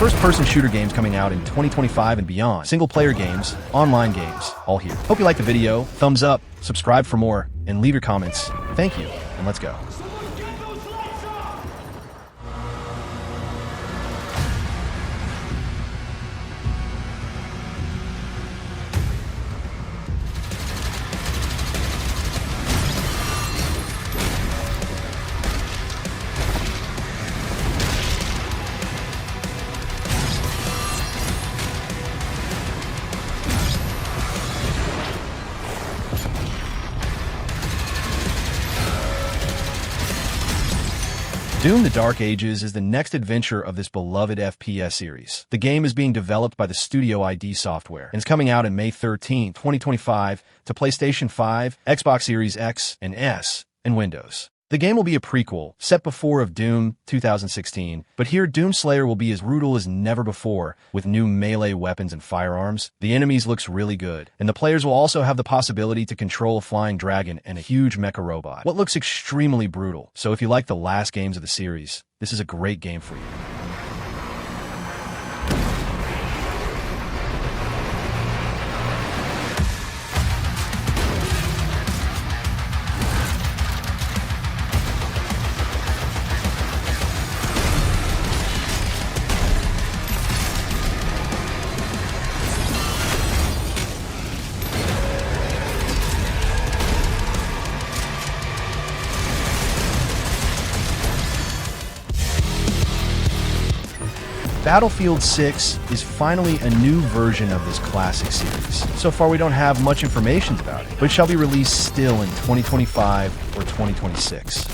First-person shooter games coming out in 2025 and beyond. Single-player games, online games, all here. Hope you liked the video. Thumbs up, subscribe for more, and leave your comments. Thank you, and let's go. Doom: The Dark Ages is the next adventure of this beloved FPS series. The game is being developed by the studio ID Software, and is coming out on May 13, 2025 to PlayStation 5, Xbox Series X and S, and Windows. The game will be a prequel, set before of Doom 2016, but here Doomslayer will be as brutal as never before, with new melee weapons and firearms. The enemies looks really good, and the players will also have the possibility to control a flying dragon and a huge mecha robot. What looks extremely brutal, so if you like the last games of the series, this is a great game for you. Battlefield 6 is finally a new version of this classic series. So far we don't have much information about it, but it shall be released still in 2025 or 2026.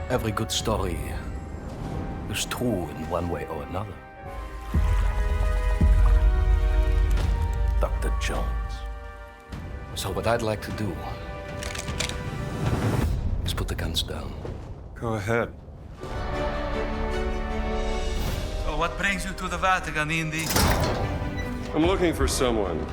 Every good story is true in one way or another. Dr. Jones. So what I'd like to do is put the guns down. Go ahead. So what brings you to the Vatican, Indy? I'm looking for someone.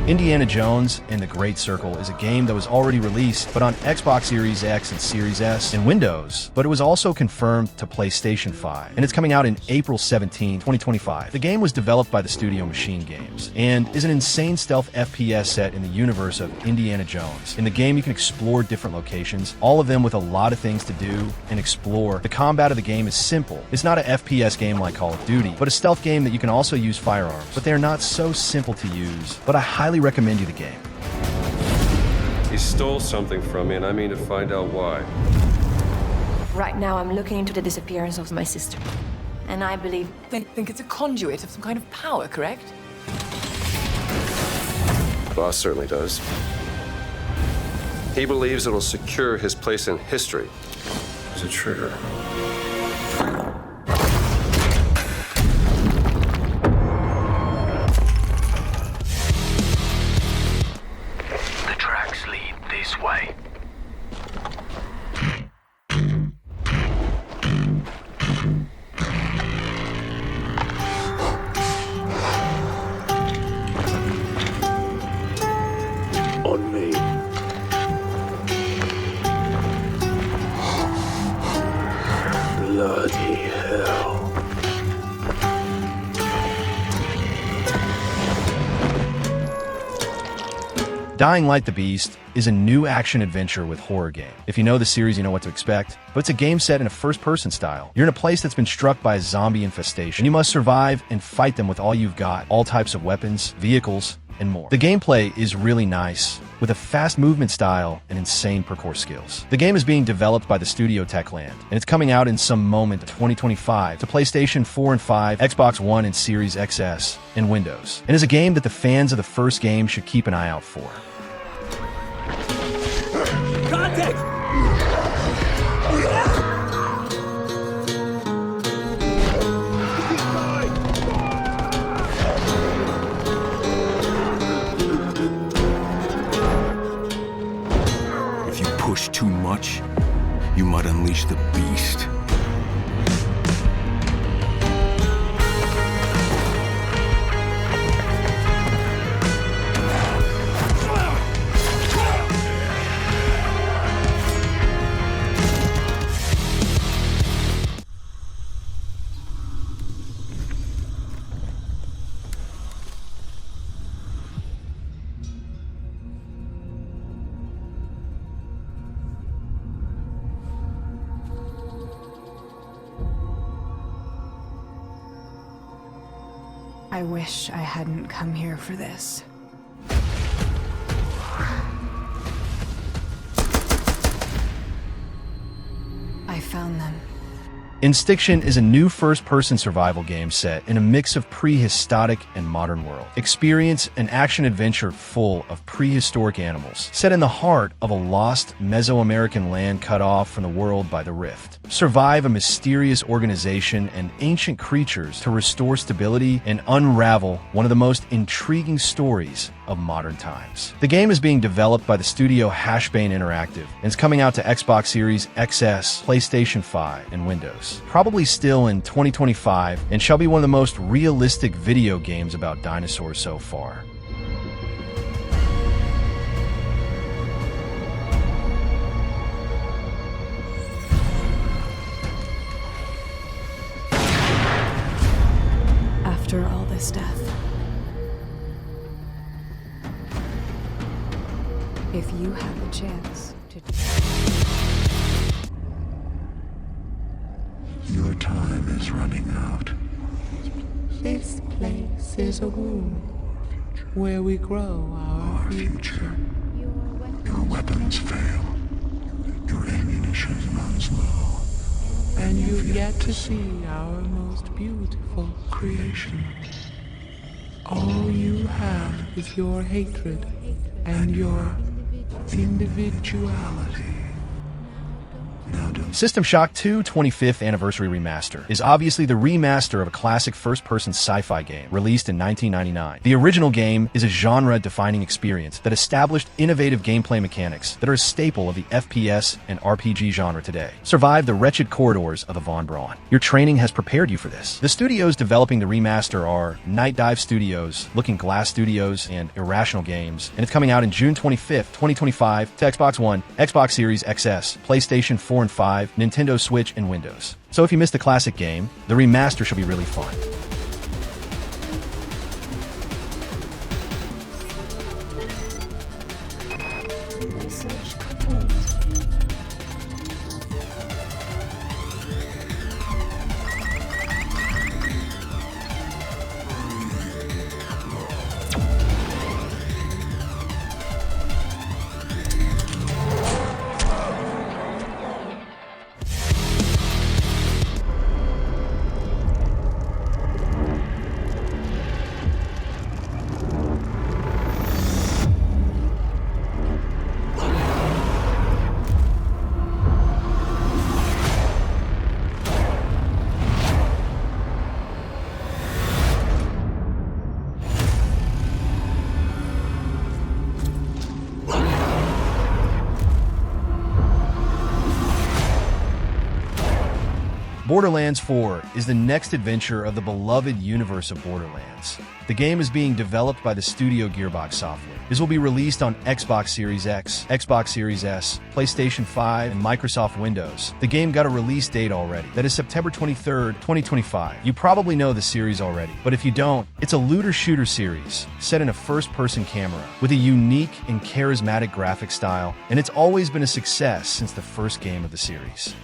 Indiana Jones and the Great Circle is a game that was already released, but on Xbox Series X and Series S and Windows, but it was also confirmed to PlayStation 5, and it's coming out in April 17, 2025. The game was developed by the studio Machine Games, and is an insane stealth FPS set in the universe of Indiana Jones. In the game, you can explore different locations, all of them with a lot of things to do and explore. The combat of the game is simple. It's not an FPS game like Call of Duty, but a stealth game that you can also use firearms, but they are not so simple to use, but I highly recommend you the game. He stole something from me, and I mean to find out why. Right now, I'm looking into the disappearance of my sister. And I believe... They think it's a conduit of some kind of power, correct? Boss certainly does. He believes it'll secure his place in history. There's a trigger. Way. On me. Bloody hell. Dying Light the Beast is a new action-adventure with horror game. If you know the series, you know what to expect, but it's a game set in a first-person style. You're in a place that's been struck by a zombie infestation. You must survive and fight them with all you've got, all types of weapons, vehicles, and more. The gameplay is really nice, with a fast movement style and insane parkour skills. The game is being developed by the studio Techland, and it's coming out in some moment in 2025 to PlayStation 4 and 5, Xbox One and Series XS, and Windows, and is a game that the fans of the first game should keep an eye out for. Contact! If you push too much, you might unleash the beast. I wish I hadn't come here for this. I found them. Instinction is a new first-person survival game set in a mix of prehistoric and modern world. Experience an action-adventure full of prehistoric animals, set in the heart of a lost Mesoamerican land cut off from the world by the rift. Survive a mysterious organization and ancient creatures to restore stability and unravel one of the most intriguing stories of modern times. The game is being developed by the studio Hashbane Interactive and is coming out to Xbox Series XS, PlayStation 5, and Windows. Probably still in 2025, and shall be one of the most realistic video games about dinosaurs so far. After all this death, if you have a chance to... Your time is running out. This place is a womb where we grow our future. Your weapons fail. Your ammunition runs low. And you've yet to see our most beautiful creation. All you have is your hatred and your individuality. System Shock 2 25th Anniversary Remaster is obviously the remaster of a classic first-person sci-fi game released in 1999. The original game is a genre-defining experience that established innovative gameplay mechanics that are a staple of the FPS and RPG genre today. Survive the wretched corridors of the Von Braun. Your training has prepared you for this. The studios developing the remaster are Night Dive Studios, Looking Glass Studios, and Irrational Games, and it's coming out in June 25th, 2025 to Xbox One, Xbox Series XS, PlayStation 4 and 5, Nintendo Switch, and Windows. So if you missed the classic game, the remaster should be really fun. Borderlands 4 is the next adventure of the beloved universe of Borderlands. The game is being developed by the studio Gearbox Software. This will be released on Xbox Series X, Xbox Series S, PlayStation 5, and Microsoft Windows. The game got a release date already. That is September 23rd, 2025. You probably know the series already, but if you don't, it's a looter-shooter series set in a first-person camera with a unique and charismatic graphic style, and it's always been a success since the first game of the series.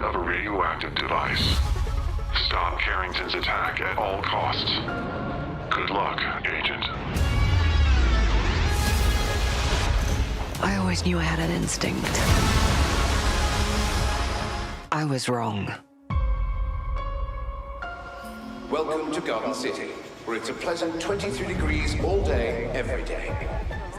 Of a radioactive device. Stop Carrington's attack at all costs. Good luck, Agent. I always knew I had an instinct. I was wrong. Welcome to Garden City, where it's a pleasant 23 degrees all day, every day.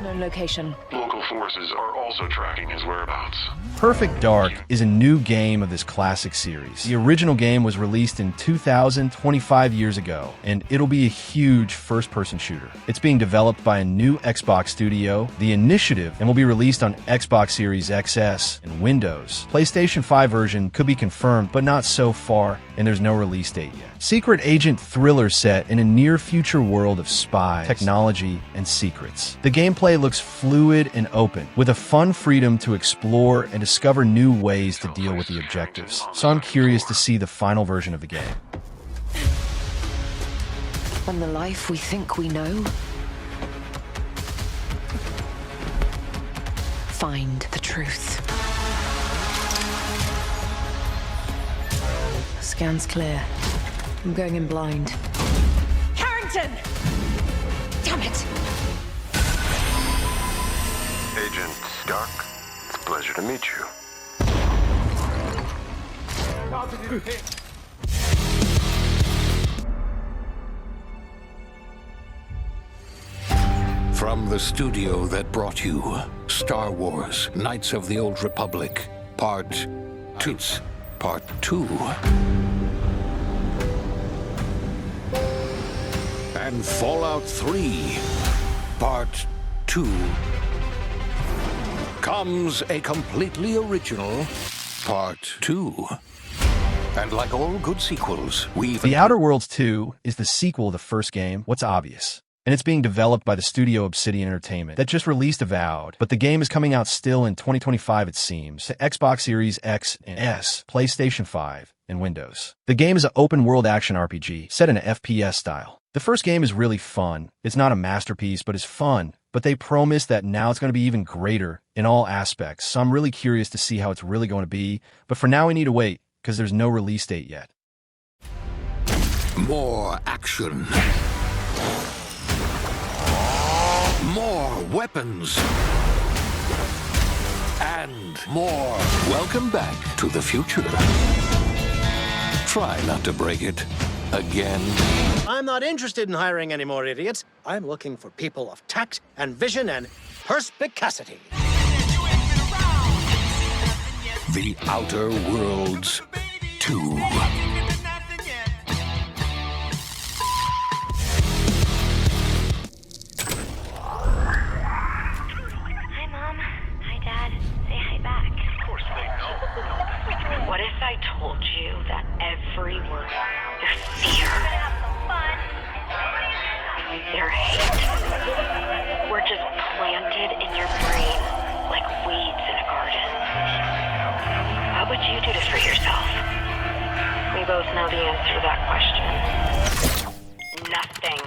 Known location. Local forces are also tracking his whereabouts. Perfect Dark is a new game of this classic series. The original game was released in 2025 years ago, and it'll be a huge first-person shooter. It's being developed by a new Xbox studio, The Initiative, and will be released on Xbox Series XS and Windows. PlayStation 5 version could be confirmed, but not so far, and there's no release date yet. Secret agent thriller set in a near-future world of spies, technology, and secrets. The gameplay looks fluid and open, with a fun freedom to explore and discover new ways to deal with the objectives. So I'm curious to see the final version of the game. When the life we think we know, find the truth. Scan's clear. I'm going in blind. Carrington! Damn it! Agent Stark, it's a pleasure to meet you. From the studio that brought you Star Wars Knights of the Old Republic, Part 2. And Fallout 3, Part 2, comes a completely original Part 2. And like all good sequels, The Outer Worlds 2 is the sequel of the first game, what's obvious. And it's being developed by the studio Obsidian Entertainment that just released Avowed, but the game is coming out still in 2025 it seems, to Xbox Series X and S, PlayStation 5, and Windows. The game is an open-world action RPG set in an FPS style. The first game is really fun. It's not a masterpiece, but it's fun. But they promise that now it's going to be even greater in all aspects, so I'm really curious to see how it's really going to be. But for now we need to wait, because there's no release date yet. More action. More weapons. And more. Welcome back to the future. Try not to break it again. I'm not interested in hiring any more idiots. I'm looking for people of tact and vision and perspicacity. The Outer Worlds 2. What if I told you that every word, their fear, their hate, were just planted in your brain like weeds in a garden? What would you do to free yourself? We both know the answer to that question. Nothing.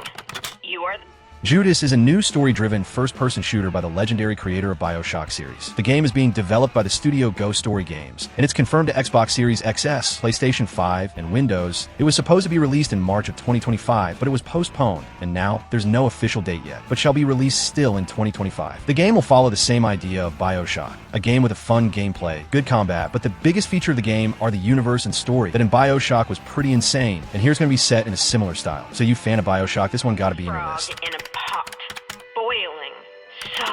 You are... Judas is a new story-driven first-person shooter by the legendary creator of BioShock series. The game is being developed by the studio Ghost Story Games, and it's confirmed to Xbox Series XS, PlayStation 5, and Windows. It was supposed to be released in March of 2025, but it was postponed, and now there's no official date yet, but shall be released still in 2025. The game will follow the same idea of BioShock, a game with a fun gameplay, good combat, but the biggest feature of the game are the universe and story that in BioShock was pretty insane, and here's going to be set in a similar style. So you fan of BioShock, this one got to be in your list. In a pot, boiling so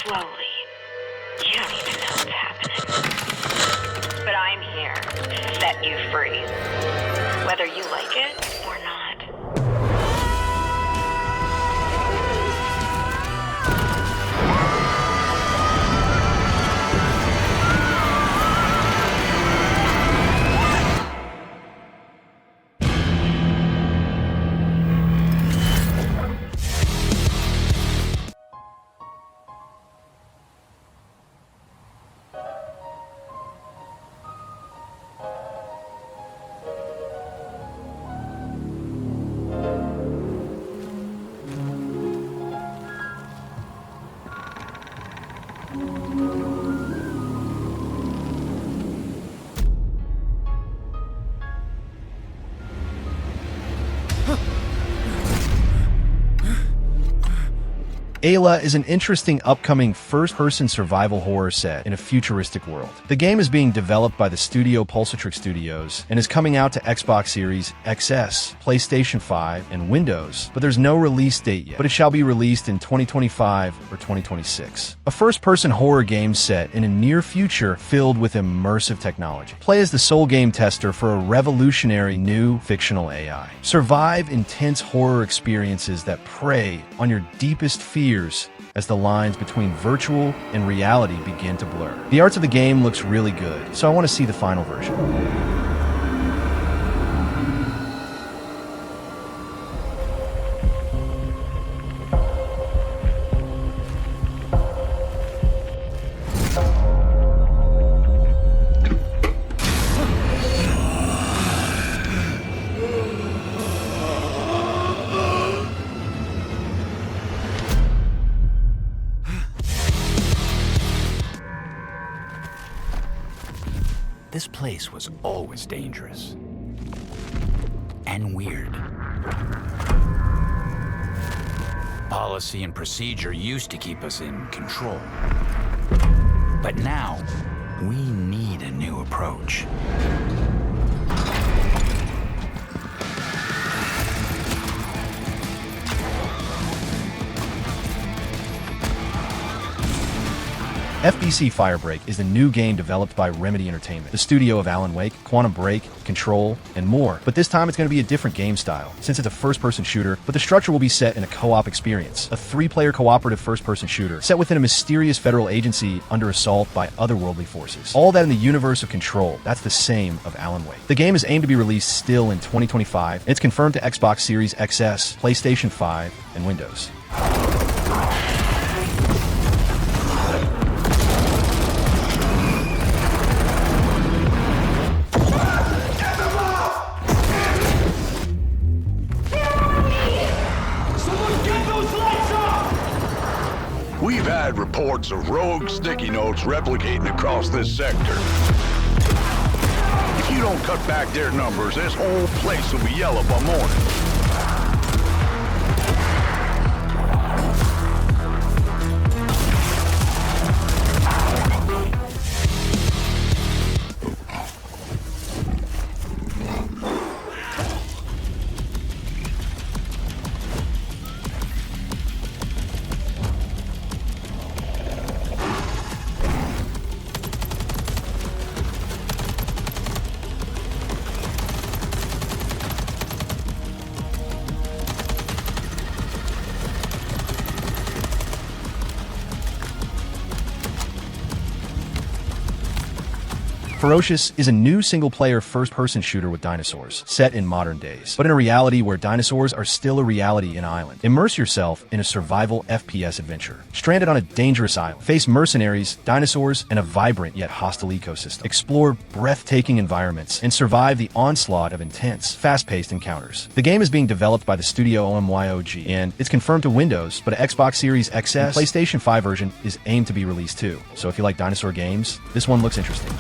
slowly, you don't even know what's happening. But I'm here to set you free, whether you like it or not. AILA is an interesting upcoming first-person survival horror set in a futuristic world. The game is being developed by the studio Pulsatrix Studios and is coming out to Xbox Series XS, PlayStation 5, and Windows, but there's no release date yet, but it shall be released in 2025 or 2026. A first-person horror game set in a near future filled with immersive technology. Play as the sole game tester for a revolutionary new fictional AI. Survive intense horror experiences that prey on your deepest fears as the lines between virtual and reality begin to blur. The art of the game looks really good, so I want to see the final version. This place was always dangerous. And weird. Policy and procedure used to keep us in control. But now, we need a new approach. FBC Firebreak is the new game developed by Remedy Entertainment, the studio of Alan Wake, Quantum Break, Control, and more. But this time it's going to be a different game style, since it's a first-person shooter, but the structure will be set in a co-op experience, a 3-player cooperative first-person shooter, set within a mysterious federal agency under assault by otherworldly forces. All that in the universe of Control, that's the same of Alan Wake. The game is aimed to be released still in 2025, and it's confirmed to Xbox Series XS, PlayStation 5, and Windows. We've had reports of rogue sticky notes replicating across this sector. If you don't cut back their numbers, this whole place will be yellow by morning. Ferocious is a new single-player first-person shooter with dinosaurs, set in modern days, but in a reality where dinosaurs are still a reality in Island. Immerse yourself in a survival FPS adventure. Stranded on a dangerous island, face mercenaries, dinosaurs, and a vibrant yet hostile ecosystem. Explore breathtaking environments and survive the onslaught of intense, fast-paced encounters. The game is being developed by the studio OMYOG, and it's confirmed to Windows, but an Xbox Series XS and PlayStation 5 version is aimed to be released too. So if you like dinosaur games, this one looks interesting.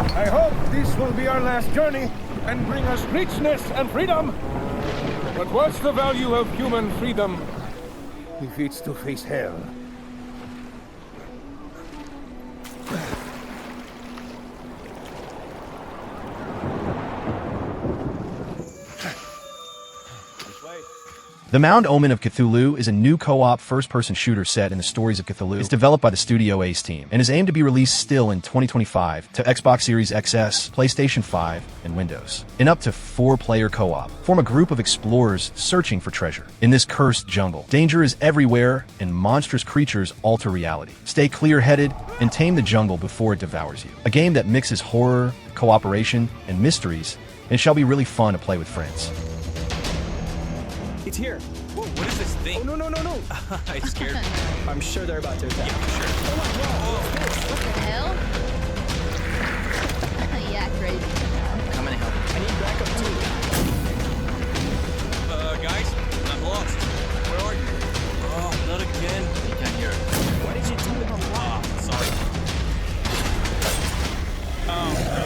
I hope this will be our last journey and bring us richness and freedom. But what's the value of human freedom if it's to face hell? The Mound Omen of Cthulhu is a new co-op first-person shooter set in the stories of Cthulhu. It's developed by the Studio Ace team and is aimed to be released still in 2025 to Xbox Series XS, PlayStation 5, and Windows. In up to 4-player co-op, form a group of explorers searching for treasure. In this cursed jungle, danger is everywhere and monstrous creatures alter reality. Stay clear-headed and tame the jungle before it devours you. A game that mixes horror, cooperation, and mysteries, and it shall be really fun to play with friends. It's here. Whoa, what is this thing? Oh, no. I scared me. I'm sure they're about to attack. Yeah, sure. What the hell? Yeah, crazy. I'm coming to help. I need backup too. Guys, I'm lost. Where are you? Oh, not again. I can't hear it. Why did you do it on lock? Sorry. Oh.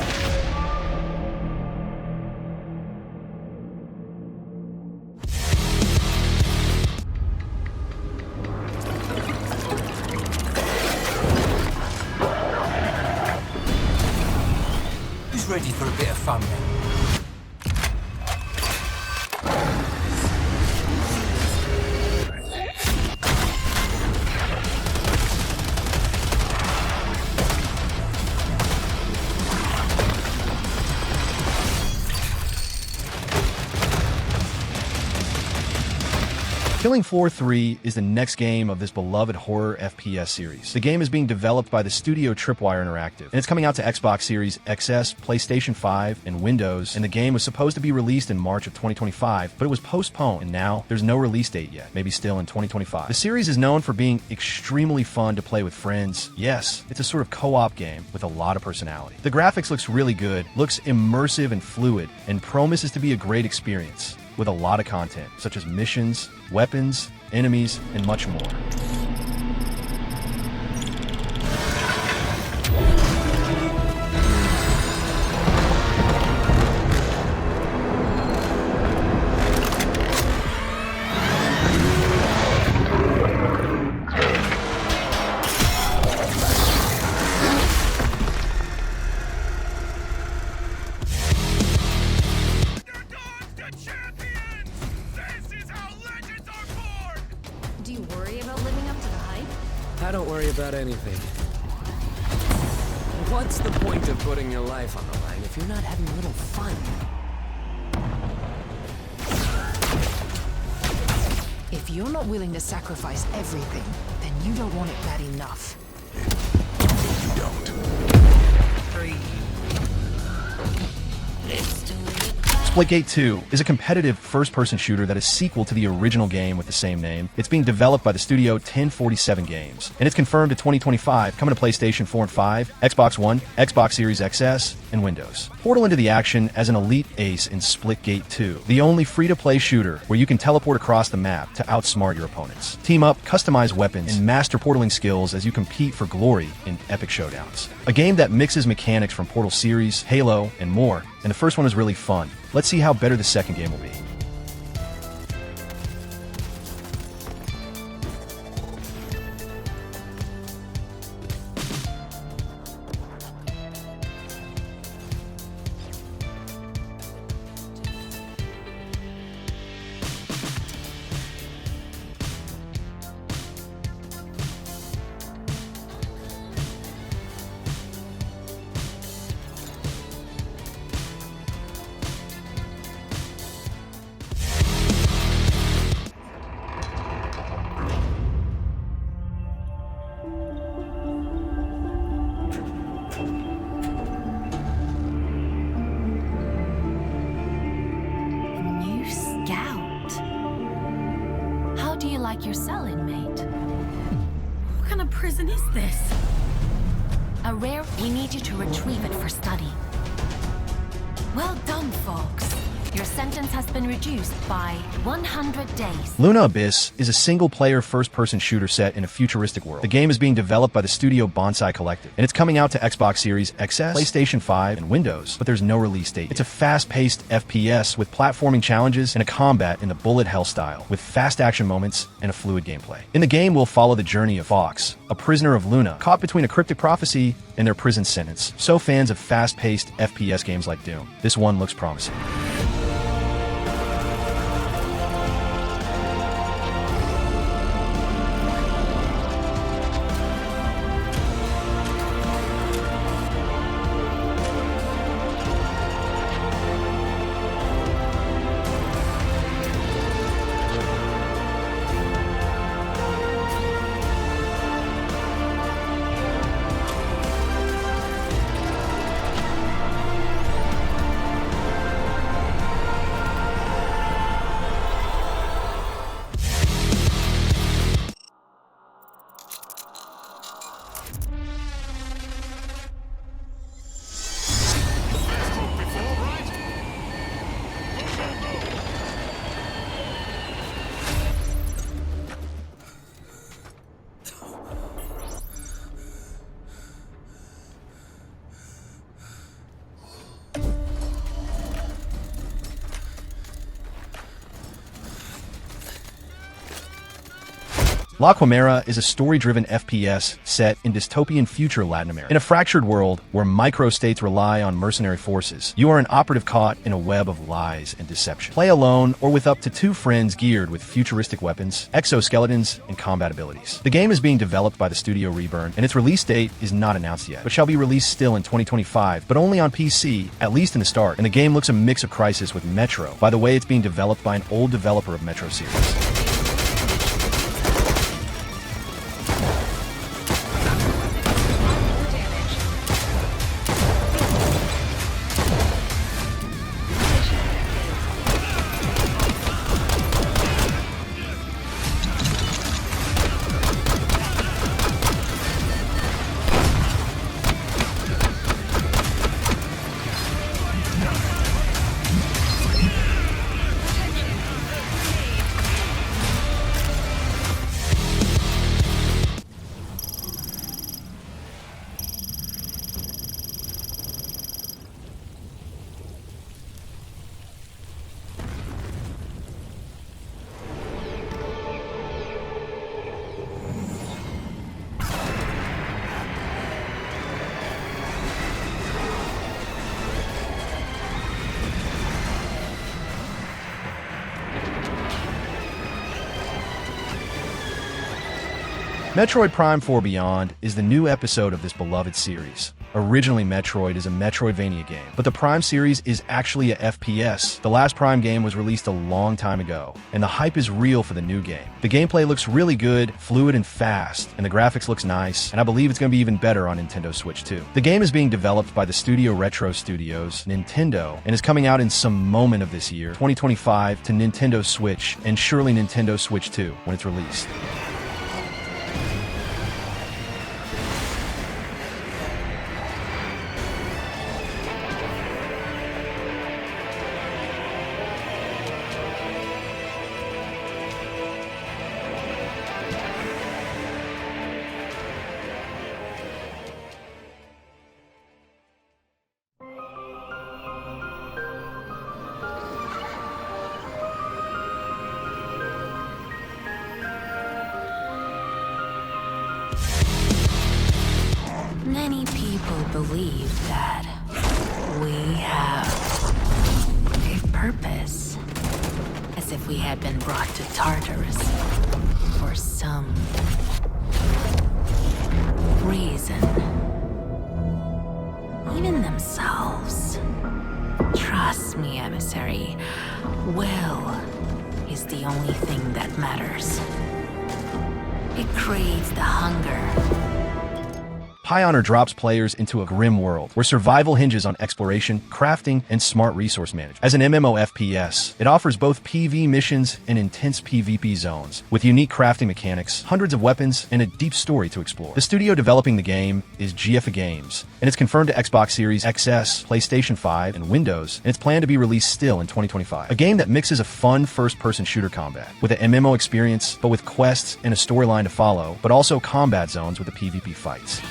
Ready for a bit of fun then? Killing Floor 3 is the next game of this beloved horror FPS series. The game is being developed by the studio Tripwire Interactive, and it's coming out to Xbox Series XS, PlayStation 5, and Windows, and the game was supposed to be released in March of 2025, but it was postponed, and now there's no release date yet, maybe still in 2025. The series is known for being extremely fun to play with friends. Yes, it's a sort of co-op game with a lot of personality. The graphics looks really good, looks immersive and fluid, and promises to be a great experience, with a lot of content, such as missions, weapons, enemies, and much more. I don't worry about anything. What's the point of putting your life on the line if you're not having a little fun? If you're not willing to sacrifice everything, then you don't want it bad enough. You don't. Splitgate 2 is a competitive first-person shooter that is sequel to the original game with the same name. It's being developed by the studio 1047 Games, and it's confirmed to 2025, coming to PlayStation 4 and 5, Xbox One, Xbox Series XS, and Windows. Portal into the action as an elite ace in Splitgate 2, the only free-to-play shooter where you can teleport across the map to outsmart your opponents. Team up, customize weapons, and master portaling skills as you compete for glory in epic showdowns. A game that mixes mechanics from Portal series, Halo, and more, and the first one is really fun. Let's see how better the second game will be. Like your cell inmate. What kind of prison is this? A rare. We need you to retrieve it for study. Well done, folks. Your sentence has been reduced by 100 days. Luna Abyss is a single-player first-person shooter set in a futuristic world. The game is being developed by the studio Bonsai Collective, and it's coming out to Xbox Series XS, PlayStation 5, and Windows, but there's no release date. It's a fast-paced FPS with platforming challenges and a combat in the bullet hell style, with fast action moments and a fluid gameplay. In the game, we'll follow the journey of Fox, a prisoner of Luna, caught between a cryptic prophecy and their prison sentence. So fans of fast-paced FPS games like Doom, this one looks promising. La Quimera is a story-driven FPS set in dystopian future Latin America. In a fractured world where microstates rely on mercenary forces, you are an operative caught in a web of lies and deception. Play alone or with up to 2 friends geared with futuristic weapons, exoskeletons, and combat abilities. The game is being developed by the studio Reburn, and its release date is not announced yet, but shall be released still in 2025, but only on PC, at least in the start. And the game looks a mix of Crysis with Metro, by the way it's being developed by an old developer of Metro series. Metroid Prime 4 Beyond is the new episode of this beloved series. Originally, Metroid is a Metroidvania game, but the Prime series is actually a FPS. The last Prime game was released a long time ago, and the hype is real for the new game. The gameplay looks really good, fluid and fast, and the graphics looks nice, and I believe it's going to be even better on Nintendo Switch too. The game is being developed by the studio Retro Studios, Nintendo, and is coming out in some moment of this year, 2025, to Nintendo Switch, and surely Nintendo Switch 2 when it's released. Many people believe that we have a purpose, as if we had been brought to Tartarus for some reason. Even themselves. Trust me, emissary. Will is the only thing that matters. It creates the hunger. Pioner drops players into a grim world where survival hinges on exploration, crafting, and smart resource management. As an MMO FPS, it offers both PvE missions and intense PvP zones, with unique crafting mechanics, hundreds of weapons, and a deep story to explore. The studio developing the game is GFA Games, and it's confirmed to Xbox Series XS, PlayStation 5, and Windows, and it's planned to be released still in 2025. A game that mixes a fun first-person shooter combat with an MMO experience, but with quests and a storyline to follow, but also combat zones with the PvP fights.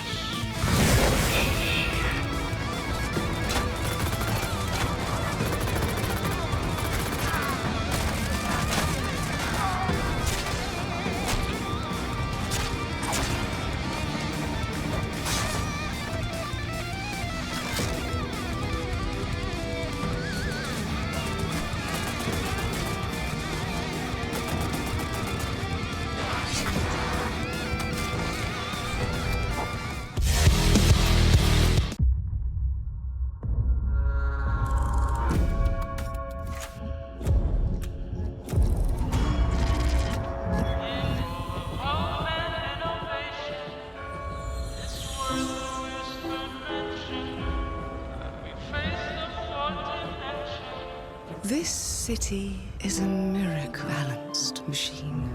This city is a miracle-balanced machine.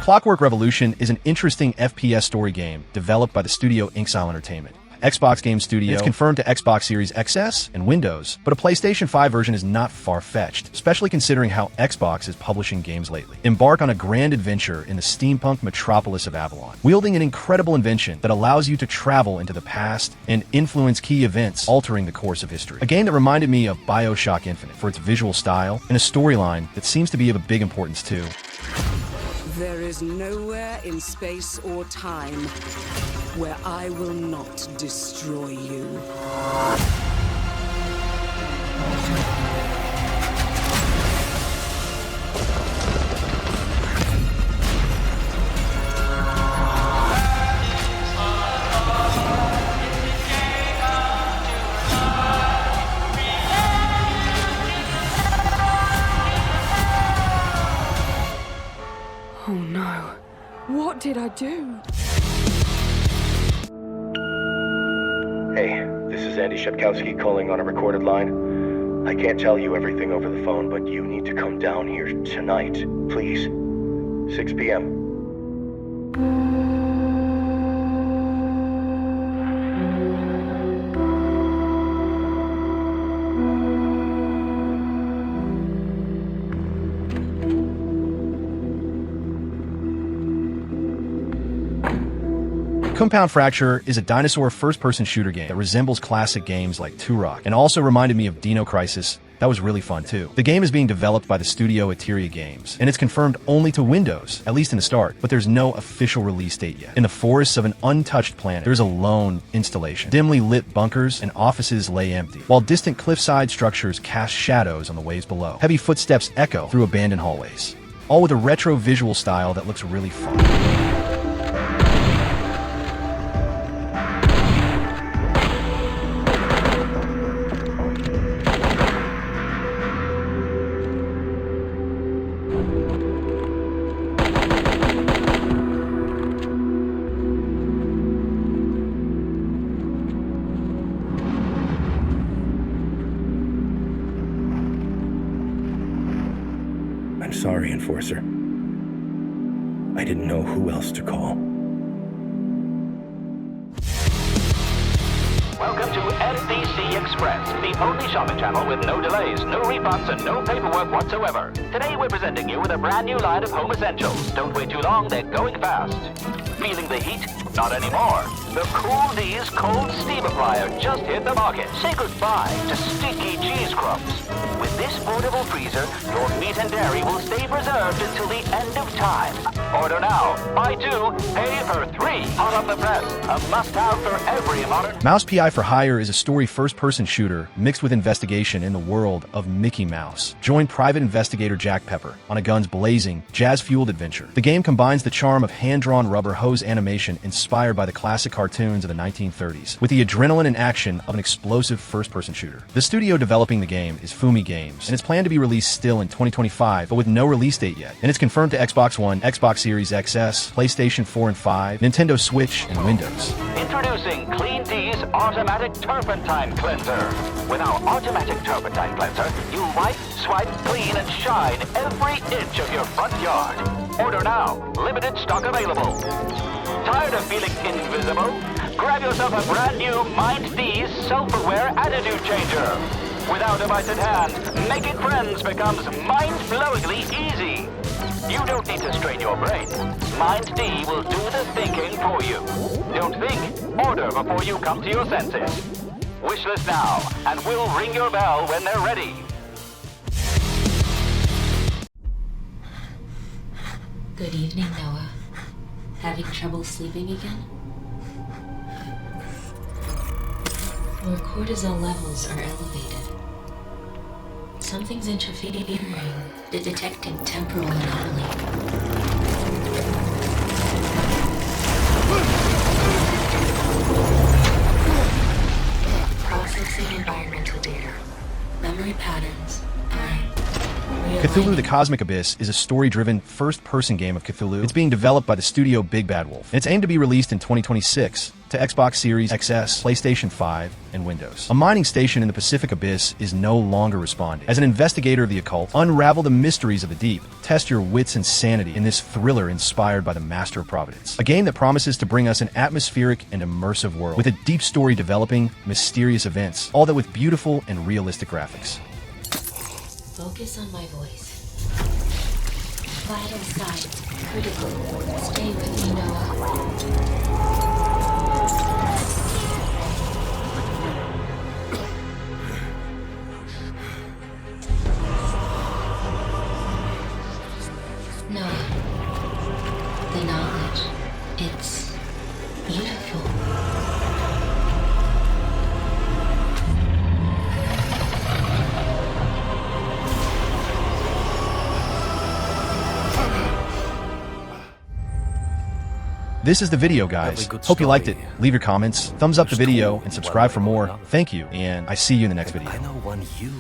Clockwork Revolution is an interesting FPS story game developed by the studio Inxile Entertainment. Xbox Game Studio. It's confirmed to Xbox Series XS and Windows, but a PlayStation 5 version is not far-fetched, especially considering how Xbox is publishing games lately. Embark on a grand adventure in the steampunk metropolis of Avalon, wielding an incredible invention that allows you to travel into the past and influence key events, altering the course of history. A game that reminded me of BioShock Infinite for its visual style and a storyline that seems to be of a big importance too. There is nowhere in space or time where I will not destroy you. Oh no. What did I do? Hey, this is Andy Shepkowski calling on a recorded line. I can't tell you everything over the phone, but you need to come down here tonight, please. 6 p.m. Compound Fracture is a dinosaur first-person shooter game that resembles classic games like Turok, and also reminded me of Dino Crisis. That was really fun too. The game is being developed by the studio Eteria Games, and it's confirmed only to Windows, at least in the start, but there's no official release date yet. In the forests of an untouched planet, there's a lone installation. Dimly lit bunkers and offices lay empty, while distant cliffside structures cast shadows on the waves below. Heavy footsteps echo through abandoned hallways, all with a retro visual style that looks really fun. I'm sorry, Enforcer. I didn't know who else to call. Welcome to NBC Express, the only shopping channel with no delays, no refunds, and no paperwork whatsoever. Today we're presenting you with a brand new line of home essentials. Don't wait too long, they're going fast. Feeling the heat? Not anymore. The Cool D's Cold Steam Applier just hit the market. Say goodbye to sticky cheese crumbs. With this portable freezer, your meat and dairy will stay preserved until the end of time. Order now. Buy 2, pay for 3. Hot off the press. A must-have for every modern... Mouse PI for Hire is a story first-person shooter mixed with investigation in the world of Mickey Mouse. Join private investigator Jack Pepper on a guns-blazing, jazz-fueled adventure. The game combines the charm of hand-drawn rubber hose animation inspired by the classic cartoons of the 1930s with the adrenaline and action of an explosive first-person shooter. The studio developing the game is Fumi Games, and it's planned to be released still in 2025, but with no release date yet. And it's confirmed to Xbox One, Xbox Series XS, PlayStation 4 and 5, Nintendo Switch, and Windows. Introducing Clean D's Automatic Turpentine Cleanser. With our Automatic Turpentine Cleanser, you wipe, swipe, clean, and shine every inch of your front yard. Order now. Limited stock available. Tired of feeling invisible? Grab yourself a brand new Mind D's Self-Aware Attitude Changer. With our device at hand, making friends becomes mind-blowingly easy. You don't need to strain your brain. Mind D will do the thinking for you. Don't think, order before you come to your senses. Wishlist now, and we'll ring your bell when they're ready. Good evening, Noah. Having trouble sleeping again? Your cortisol levels are elevated. Something's interfering, detecting temporal anomaly. Processing environmental data. Memory patterns. Cthulhu the Cosmic Abyss is a story-driven, first-person game of Cthulhu. It's being developed by the studio Big Bad Wolf. It's aimed to be released in 2026 to Xbox Series XS, PlayStation 5, and Windows. A mining station in the Pacific Abyss is no longer responding. As an investigator of the occult, unravel the mysteries of the deep. Test your wits and sanity in this thriller inspired by the Master of Providence. A game that promises to bring us an atmospheric and immersive world, with a deep story developing mysterious events, all that with beautiful and realistic graphics. Focus on my voice. Vital signs critical. Stay with me, Noah. Noah, the knowledge, it's beautiful. This is the video, guys. Hope you liked it. Leave your comments, thumbs up the video, and subscribe for more. Thank you, and I see you in the next video. I know one you